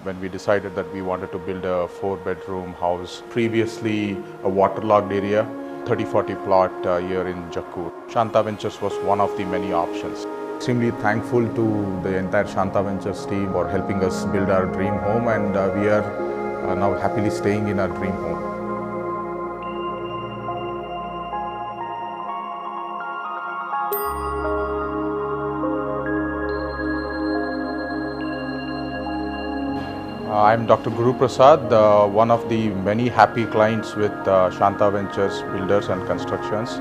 when we decided that we wanted to build a 4-bedroom house, previously a waterlogged area, 30-40 plot here in Jakkur. Shantha Ventures was one of the many options. Extremely thankful to the entire Shantha Ventures team for helping us build our dream home, and we are now happily staying in our dream home. I'm Dr. Guruprasad, one of the many happy clients with Shantha Ventures Builders and Constructions.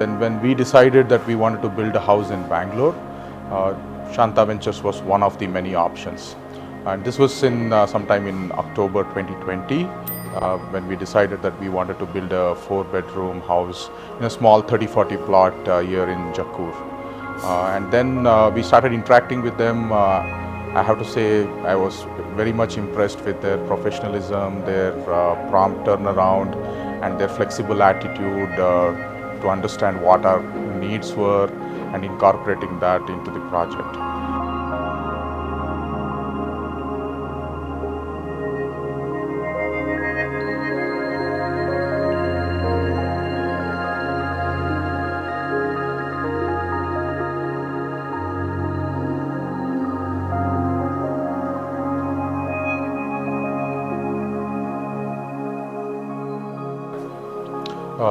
And when we decided that we wanted to build a house in Bangalore, Shantha Ventures was one of the many options. And this was in sometime in October 2020, when we decided that we wanted to build a 4-bedroom house in a small 30-40 plot here in Jakkur. And then we started interacting with them. I have to say I was very much impressed with their professionalism, their prompt turnaround, and their flexible attitude to understand what our needs were and incorporating that into the project.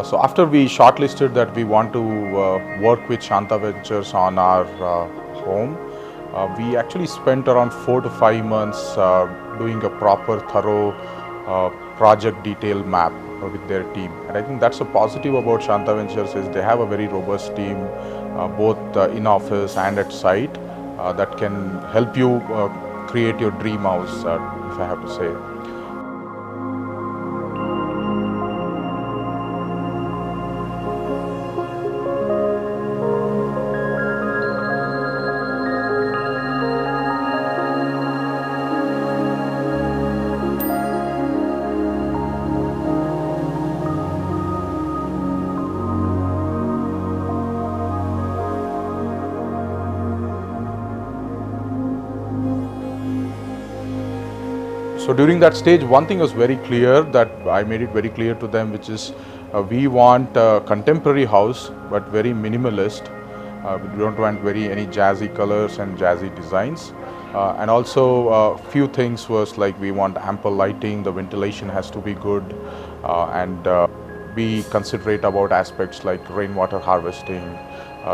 So after we shortlisted that we want to work with Shantha Ventures on our home, we actually spent around 4 to 5 months doing a proper, thorough project detail map with their team. And I think that's a positive about Shantha Ventures is they have a very robust team, both in office and at site, that can help you create your dream house, if I have to say. So during that stage, one thing was very clear that I made it very clear to them, which is we want a contemporary house, but very minimalist. We don't want any jazzy colors and jazzy designs. And also few things was like we want ample lighting, the ventilation has to be good, and be considerate about aspects like rainwater harvesting,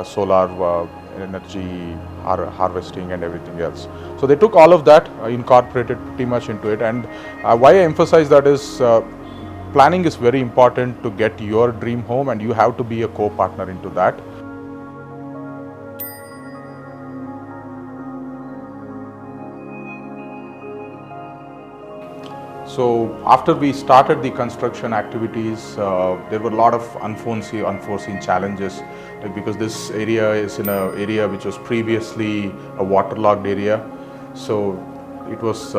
solar energy harvesting and everything else. So they took all of that, incorporated pretty much into it. And why I emphasize that is planning is very important to get your dream home, and you have to be a co-partner into that. So after we started the construction activities, there were a lot of unforeseen challenges, like because this area is in an area which was previously a waterlogged area. So it was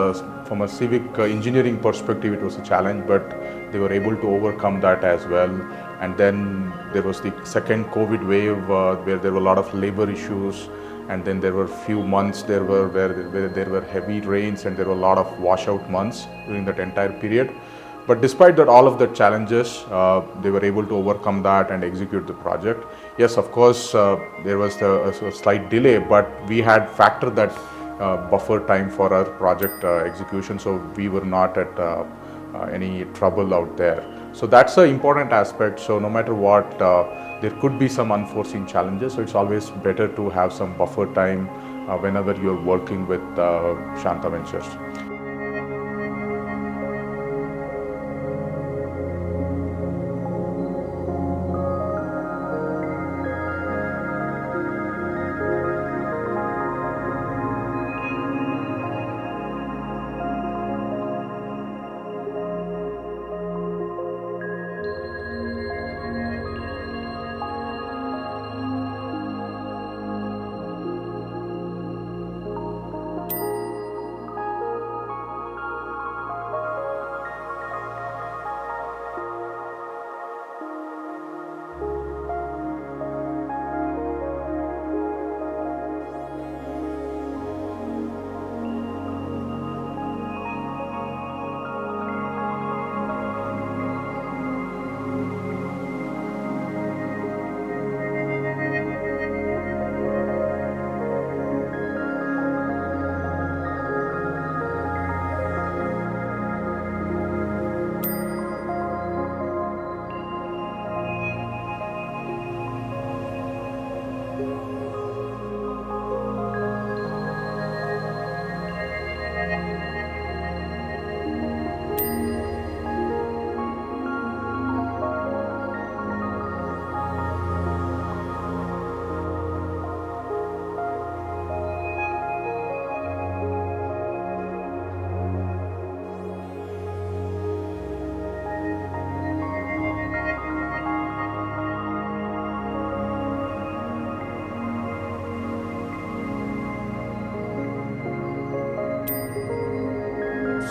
from a civic engineering perspective, it was a challenge, but they were able to overcome that as well. And then there was the second COVID wave where there were a lot of labor issues. And then there were few months where there were heavy rains, and there were a lot of washout months during that entire period. But despite that, all of the challenges, they were able to overcome that and execute the project. Yes, of course, there was a slight delay, but we had factored that buffer time for our project execution, so we were not at any trouble out there. So that's an important aspect. So no matter what, there could be some unforeseen challenges. So it's always better to have some buffer time whenever you're working with Shantha Ventures.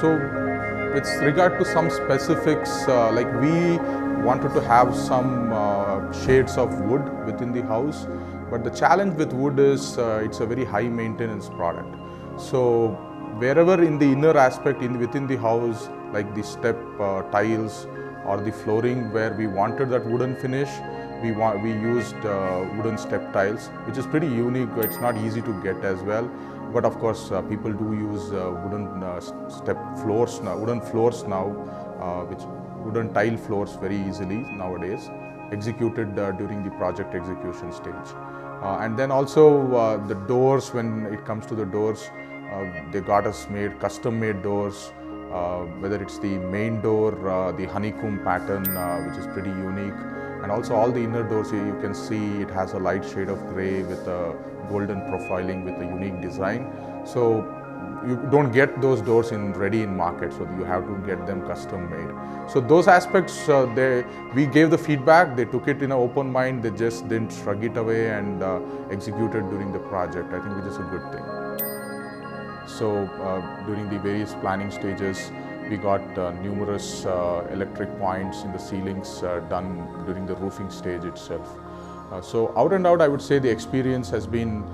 So with regard to some specifics, like we wanted to have some shades of wood within the house, but the challenge with wood is it's a very high maintenance product. So wherever in the inner aspect within the house, like the step tiles or the flooring where we wanted that wooden finish, we used wooden step tiles, which is pretty unique. It's not easy to get as well, but of course people do use wooden floors now, which wooden tile floors very easily nowadays, executed during the project execution stage. And then also the doors, when it comes to the doors, they got us made custom made doors, whether it's the main door, the honeycomb pattern, which is pretty unique, and also all the inner doors you can see it has a light shade of grey with a golden profiling with a unique design. So you don't get those doors ready in market, so you have to get them custom made. So those aspects, we gave the feedback, they took it in an open mind, they just didn't shrug it away and executed during the project, I think, which is a good thing. So during the various planning stages, we got numerous electric points in the ceilings done during the roofing stage itself. So out and out, I would say the experience has been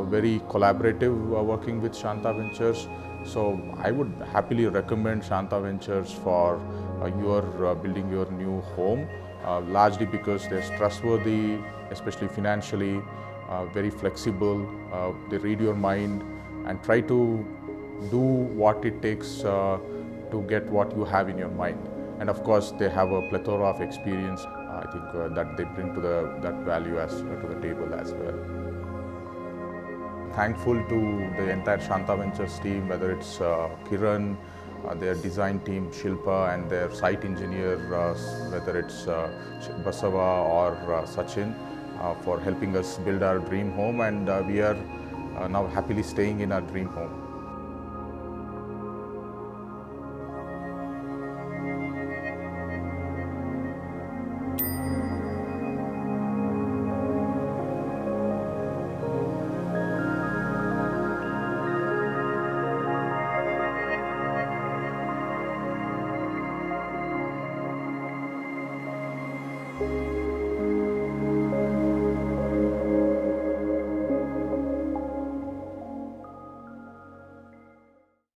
very collaborative working with Shantha Ventures. So I would happily recommend Shantha Ventures for your building your new home, largely because they're trustworthy, especially financially, very flexible. They read your mind and try to do what it takes to get what you have in your mind. And of course, they have a plethora of experience, I think, that they bring to that value to the table as well. Thankful to the entire Shantha Ventures team, whether it's Kiran, their design team, Shilpa, and their site engineer, whether it's Basava or Sachin, for helping us build our dream home, and we are now happily staying in our dream home.